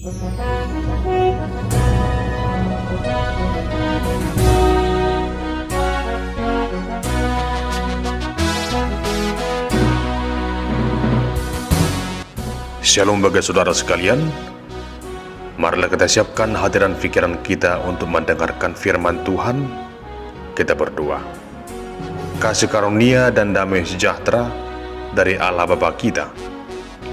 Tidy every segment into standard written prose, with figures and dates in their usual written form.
Shalom bagi saudara sekalian. Marilah kita siapkan hadiran pikiran kita untuk mendengarkan firman Tuhan. Kita berdoa. Kasih karunia dan damai sejahtera dari Allah Bapa kita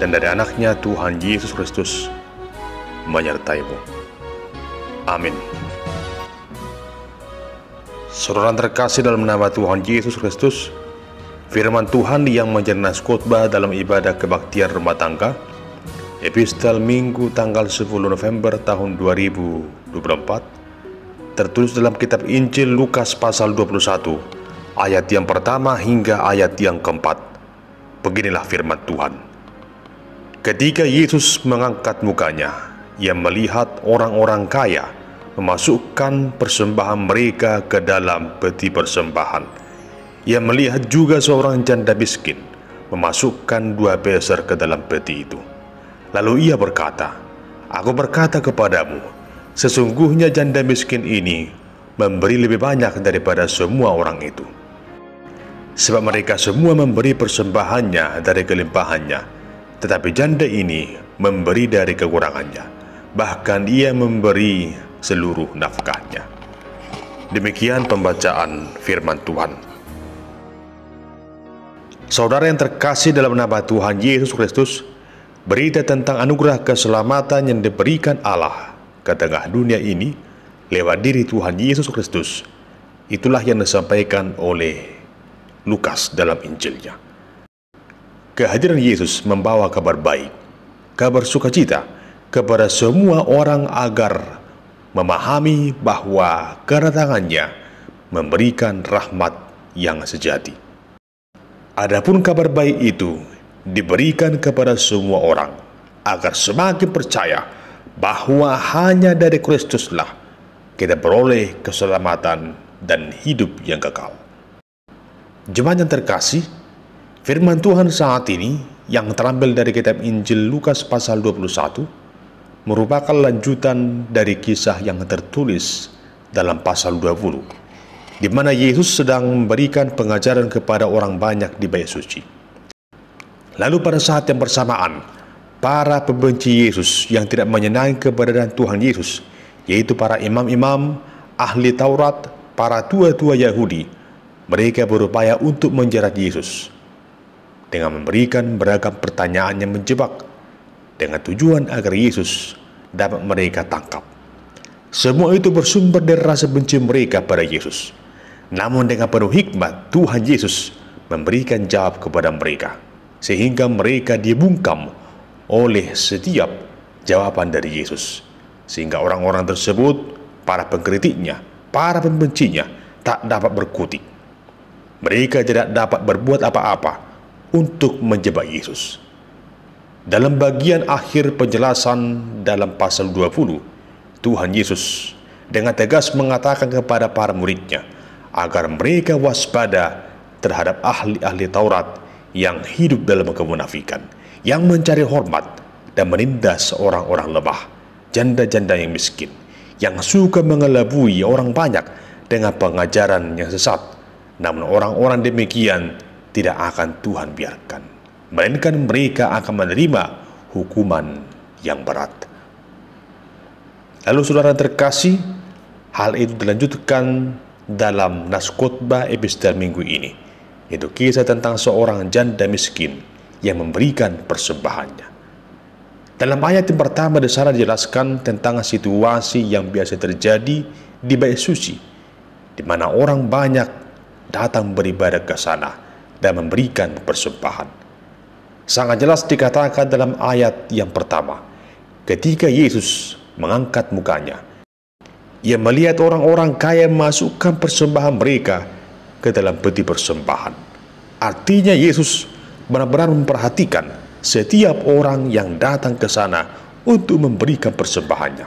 dan dari anaknya Tuhan Yesus Kristus menyertai-mu. Amin. Saudara terkasih dalam nama Tuhan Yesus Kristus, firman Tuhan yang menjadi nas khotbah dalam ibadah kebaktian rumah tangga, epistel Minggu tanggal 10 November tahun 2024, tertulis dalam kitab Injil Lukas pasal 21, ayat yang pertama hingga ayat yang keempat. Beginilah firman Tuhan. Ketika Yesus mengangkat mukanya, Ia melihat orang-orang kaya memasukkan persembahan mereka ke dalam peti persembahan. Ia melihat juga seorang janda miskin memasukkan 2 peser ke dalam peti itu. Lalu ia berkata, "Aku berkata kepadamu, sesungguhnya janda miskin ini memberi lebih banyak daripada semua orang itu. Sebab mereka semua memberi persembahannya dari kelimpahannya, tetapi janda ini memberi dari kekurangannya, bahkan ia memberi seluruh nafkahnya." Demikian pembacaan firman Tuhan. Saudara yang terkasih dalam nama Tuhan Yesus Kristus, berita tentang anugerah keselamatan yang diberikan Allah ke tengah dunia ini lewat diri Tuhan Yesus Kristus, itulah yang disampaikan oleh Lukas dalam Injilnya. Kehadiran Yesus membawa kabar baik, kabar sukacita kepada semua orang agar memahami bahwa kedatangannya memberikan rahmat yang sejati. Adapun kabar baik itu diberikan kepada semua orang agar semakin percaya bahwa hanya dari Kristuslah kita beroleh keselamatan dan hidup yang kekal. Jemaat yang terkasih, firman Tuhan saat ini yang terambil dari kitab Injil Lukas pasal 21 merupakan lanjutan dari kisah yang tertulis dalam pasal 20, di mana Yesus sedang memberikan pengajaran kepada orang banyak di bait suci. Lalu pada saat yang bersamaan, para pembenci Yesus yang tidak menyenangi keberadaan Tuhan Yesus, yaitu para imam-imam, ahli Taurat, para tua-tua Yahudi, mereka berupaya untuk menjerat Yesus dengan memberikan beragam pertanyaan yang menjebak, dengan tujuan agar Yesus dapat mereka tangkap. Semua itu bersumber dari rasa benci mereka pada Yesus. Namun dengan penuh hikmat, Tuhan Yesus memberikan jawab kepada mereka, sehingga mereka dibungkam oleh setiap jawaban dari Yesus, sehingga orang-orang tersebut, para pengkritiknya, para pembencinya, tak dapat berkutik. Mereka tidak dapat berbuat apa-apa untuk menjebak Yesus. Dalam bagian akhir penjelasan dalam pasal 20, Tuhan Yesus dengan tegas mengatakan kepada para muridnya agar mereka waspada terhadap ahli-ahli Taurat yang hidup dalam kemunafikan, yang mencari hormat dan menindas orang-orang lemah, janda-janda yang miskin, yang suka mengelabui orang banyak dengan pengajaran yang sesat. Namun orang-orang demikian tidak akan Tuhan biarkan, melainkan mereka akan menerima hukuman yang berat. Lalu saudara terkasih, hal itu dilanjutkan dalam nas khotbah epistel minggu ini, yaitu kisah tentang seorang janda miskin yang memberikan persembahannya. Dalam ayat yang pertama di sana dijelaskan tentang situasi yang biasa terjadi di bait suci, di mana orang banyak datang beribadah ke sana dan memberikan persembahan. Sangat jelas dikatakan dalam ayat yang pertama, ketika Yesus mengangkat mukanya, Ia melihat orang-orang kaya memasukkan persembahan mereka ke dalam peti persembahan. Artinya Yesus benar-benar memperhatikan setiap orang yang datang ke sana untuk memberikan persembahannya.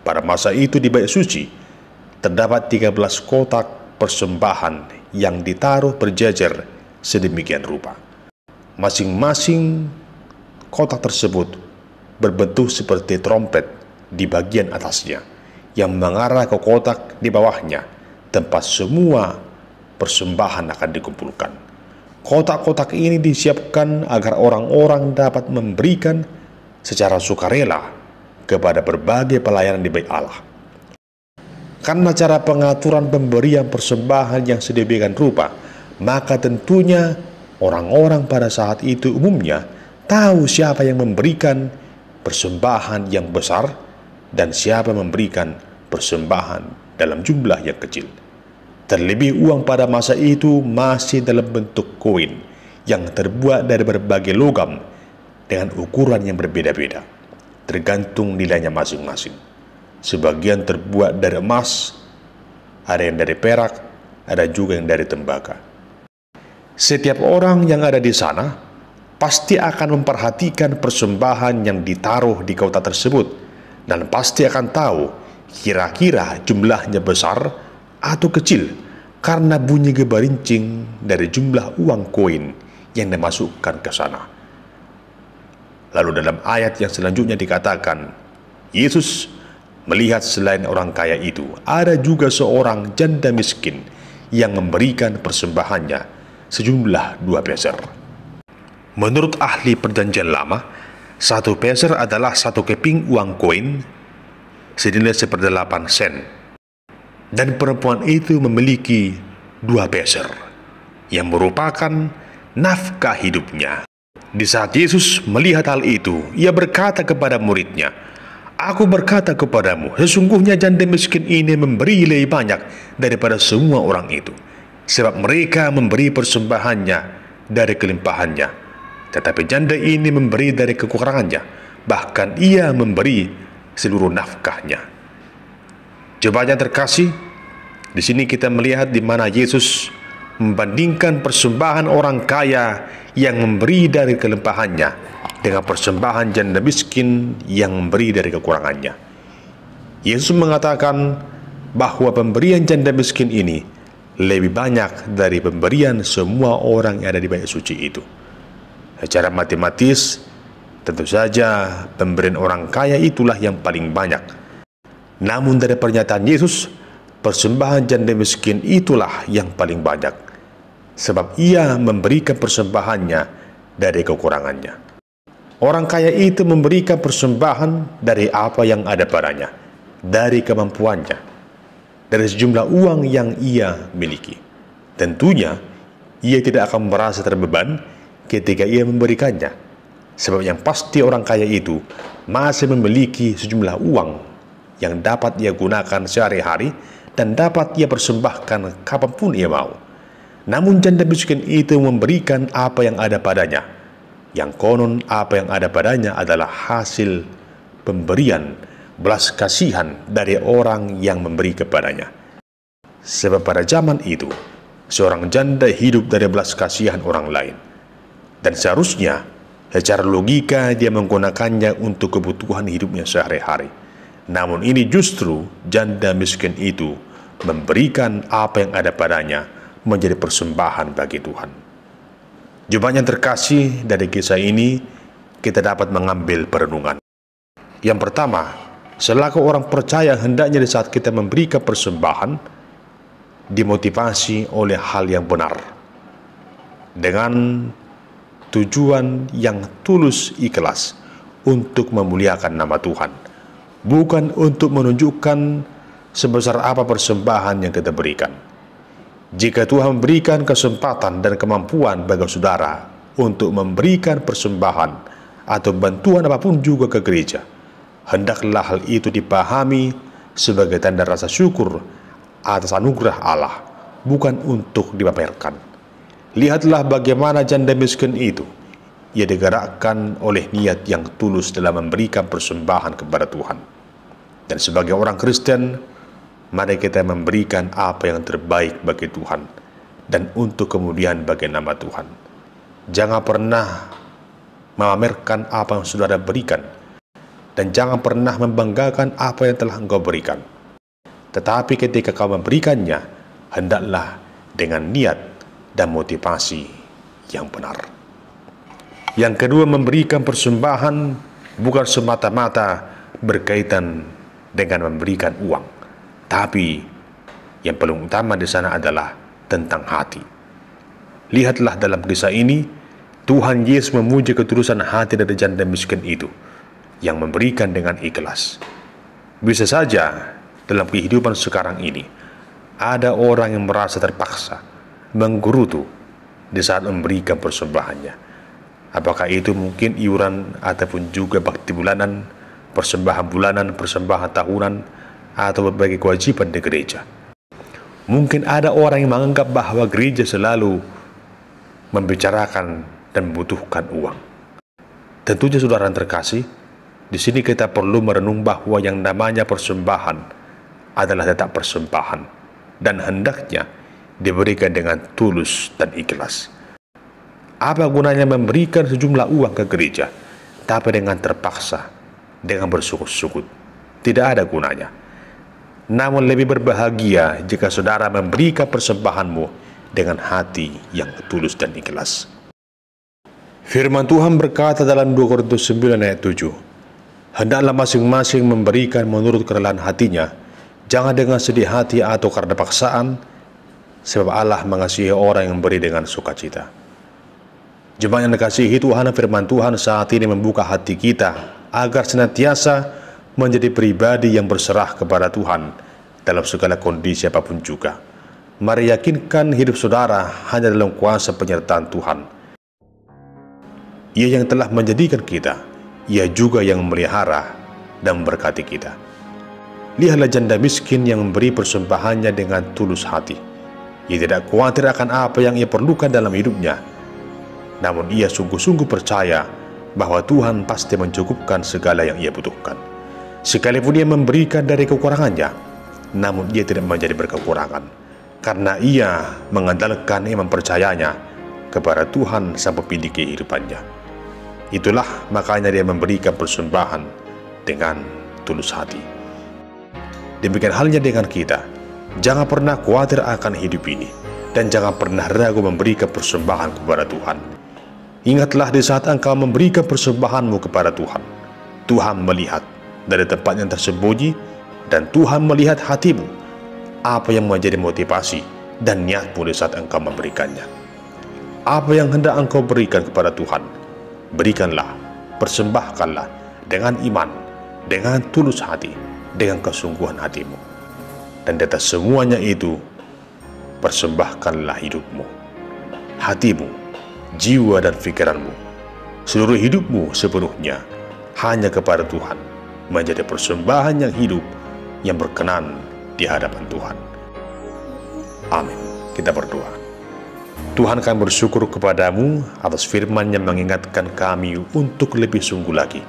Pada masa itu di bait suci terdapat 13 kotak persembahan yang ditaruh berjejer sedemikian rupa. Masing-masing kotak tersebut berbentuk seperti trompet di bagian atasnya, yang mengarah ke kotak di bawahnya, tempat semua persembahan akan dikumpulkan. Kotak-kotak ini disiapkan agar orang-orang dapat memberikan secara sukarela kepada berbagai pelayanan di bait Allah. Karena cara pengaturan pemberian persembahan yang sedemikian rupa, maka tentunya orang-orang pada saat itu umumnya tahu siapa yang memberikan persembahan yang besar dan siapa yang memberikan persembahan dalam jumlah yang kecil. Terlebih uang pada masa itu masih dalam bentuk koin yang terbuat dari berbagai logam dengan ukuran yang berbeda-beda, tergantung nilainya masing-masing. Sebagian terbuat dari emas, ada yang dari perak, ada juga yang dari tembaga. Setiap orang yang ada di sana pasti akan memperhatikan persembahan yang ditaruh di kotak tersebut dan pasti akan tahu kira-kira jumlahnya besar atau kecil karena bunyi gebarincing dari jumlah uang koin yang dimasukkan ke sana. Lalu dalam ayat yang selanjutnya dikatakan, Yesus melihat selain orang kaya itu, ada juga seorang janda miskin yang memberikan persembahannya sejumlah 2 peser. Menurut ahli perjanjian lama, 1 peser adalah 1 keping uang koin senilai 1/8 sen. Dan perempuan itu memiliki 2 peser, yang merupakan nafkah hidupnya. Di saat Yesus melihat hal itu, ia berkata kepada muridnya, "Aku berkata kepadamu, sesungguhnya janda miskin ini memberi lebih banyak daripada semua orang itu. Sebab mereka memberi persembahannya dari kelimpahannya, tetapi janda ini memberi dari kekurangannya, bahkan ia memberi seluruh nafkahnya." Jemaat yang terkasih, di sini kita melihat di mana Yesus membandingkan persembahan orang kaya yang memberi dari kelimpahannya dengan persembahan janda miskin yang memberi dari kekurangannya. Yesus mengatakan bahwa pemberian janda miskin ini lebih banyak dari pemberian semua orang yang ada di bait suci itu. Secara matematis, tentu saja pemberian orang kaya itulah yang paling banyak. Namun dari pernyataan Yesus, persembahan janda miskin itulah yang paling banyak, sebab ia memberikan persembahannya dari kekurangannya. Orang kaya itu memberikan persembahan dari apa yang ada padanya, dari kemampuannya, dari sejumlah uang yang ia miliki. Tentunya, ia tidak akan merasa terbeban ketika ia memberikannya, sebab yang pasti orang kaya itu masih memiliki sejumlah uang yang dapat ia gunakan sehari-hari dan dapat ia persembahkan kapanpun ia mau. Namun janda miskin itu memberikan apa yang ada padanya, yang konon apa yang ada padanya adalah hasil pemberian belas kasihan dari orang yang memberi kepadanya. Sebab pada zaman itu, seorang janda hidup dari belas kasihan orang lain, dan seharusnya secara logika dia menggunakannya untuk kebutuhan hidupnya sehari-hari. Namun ini justru janda miskin itu memberikan apa yang ada padanya menjadi persembahan bagi Tuhan. Jemaat yang terkasih, dari kisah ini kita dapat mengambil perenungan. Yang pertama, selaku orang percaya hendaknya di saat kita memberikan persembahan dimotivasi oleh hal yang benar dengan tujuan yang tulus ikhlas untuk memuliakan nama Tuhan, bukan untuk menunjukkan sebesar apa persembahan yang kita berikan. Jika Tuhan memberikan kesempatan dan kemampuan bagi saudara untuk memberikan persembahan atau bantuan apapun juga ke gereja, hendaklah hal itu dipahami sebagai tanda rasa syukur atas anugerah Allah, bukan untuk dipamerkan. Lihatlah bagaimana janda miskin itu, ia digerakkan oleh niat yang tulus dalam memberikan persembahan kepada Tuhan. Dan sebagai orang Kristen, mari kita memberikan apa yang terbaik bagi Tuhan dan untuk kemudian bagi nama Tuhan. Jangan pernah memamerkan apa yang saudara berikan, dan jangan pernah membanggakan apa yang telah engkau berikan. Tetapi ketika kau memberikannya, hendaklah dengan niat dan motivasi yang benar. Yang kedua, memberikan persembahan bukan semata-mata berkaitan dengan memberikan uang, tapi yang paling utama di sana adalah tentang hati. Lihatlah dalam kisah ini, Tuhan Yesus memuji ketulusan hati dari janda miskin itu yang memberikan dengan ikhlas. Bisa saja dalam kehidupan sekarang ini ada orang yang merasa terpaksa, menggerutu di saat memberikan persembahannya. Apakah itu mungkin iuran ataupun juga bakti bulanan, persembahan bulanan, persembahan tahunan, atau berbagai kewajiban di gereja. Mungkin ada orang yang menganggap bahwa gereja selalu membicarakan dan membutuhkan uang. Tentunya saudara yang terkasih, di sini kita perlu merenung bahwa yang namanya persembahan adalah tetap persembahan dan hendaknya diberikan dengan tulus dan ikhlas. Apa gunanya memberikan sejumlah uang ke gereja tapi dengan terpaksa, dengan bersukut-sukut? Tidak ada gunanya. Namun lebih berbahagia jika saudara memberikan persembahanmu dengan hati yang tulus dan ikhlas. Firman Tuhan berkata dalam 2 Korintus 9 ayat 7, hendaklah masing-masing memberikan menurut kerelaan hatinya, jangan dengan sedih hati atau karena paksaan, sebab Allah mengasihi orang yang memberi dengan sukacita. Jemaat yang dikasihi Tuhan, firman Tuhan saat ini membuka hati kita agar senantiasa menjadi pribadi yang berserah kepada Tuhan dalam segala kondisi apapun juga. Mari yakinkan hidup saudara hanya dalam kuasa penyertaan Tuhan. Ia yang telah menjadikan kita, Ia juga yang memelihara dan memberkati kita. Lihatlah janda miskin yang memberi persembahannya dengan tulus hati. Ia tidak khawatir akan apa yang ia perlukan dalam hidupnya, namun ia sungguh-sungguh percaya bahwa Tuhan pasti mencukupkan segala yang ia butuhkan. Sekalipun ia memberikan dari kekurangannya, namun ia tidak menjadi berkekurangan, karena ia mengandalkan iman percayanya kepada Tuhan sang pemilik kehidupannya. Itulah makanya dia memberikan persembahan dengan tulus hati. Demikian halnya dengan kita. Jangan pernah khawatir akan hidup ini, dan jangan pernah ragu memberikan persembahan kepada Tuhan. Ingatlah di saat engkau memberikan persembahanmu kepada Tuhan, Tuhan melihat dari tempat yang tersembunyi, dan Tuhan melihat hatimu, apa yang menjadi motivasi dan niatmu di saat engkau memberikannya. Apa yang hendak engkau berikan kepada Tuhan, berikanlah, persembahkanlah dengan iman, dengan tulus hati, dengan kesungguhan hatimu. Dan di atas semuanya itu, persembahkanlah hidupmu, hatimu, jiwa dan pikiranmu, seluruh hidupmu sepenuhnya hanya kepada Tuhan, menjadi persembahan yang hidup, yang berkenan di hadapan Tuhan. Amin. Kita berdoa. Tuhan, kami bersyukur kepadamu atas firman yang mengingatkan kami untuk lebih sungguh lagi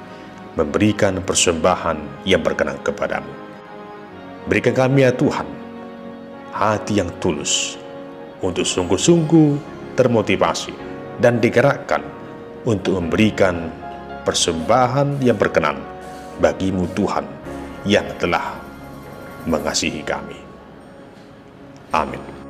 memberikan persembahan yang berkenan kepadamu. Berikan kami ya Tuhan, hati yang tulus untuk sungguh-sungguh termotivasi dan digerakkan untuk memberikan persembahan yang berkenan bagimu Tuhan yang telah mengasihi kami. Amin.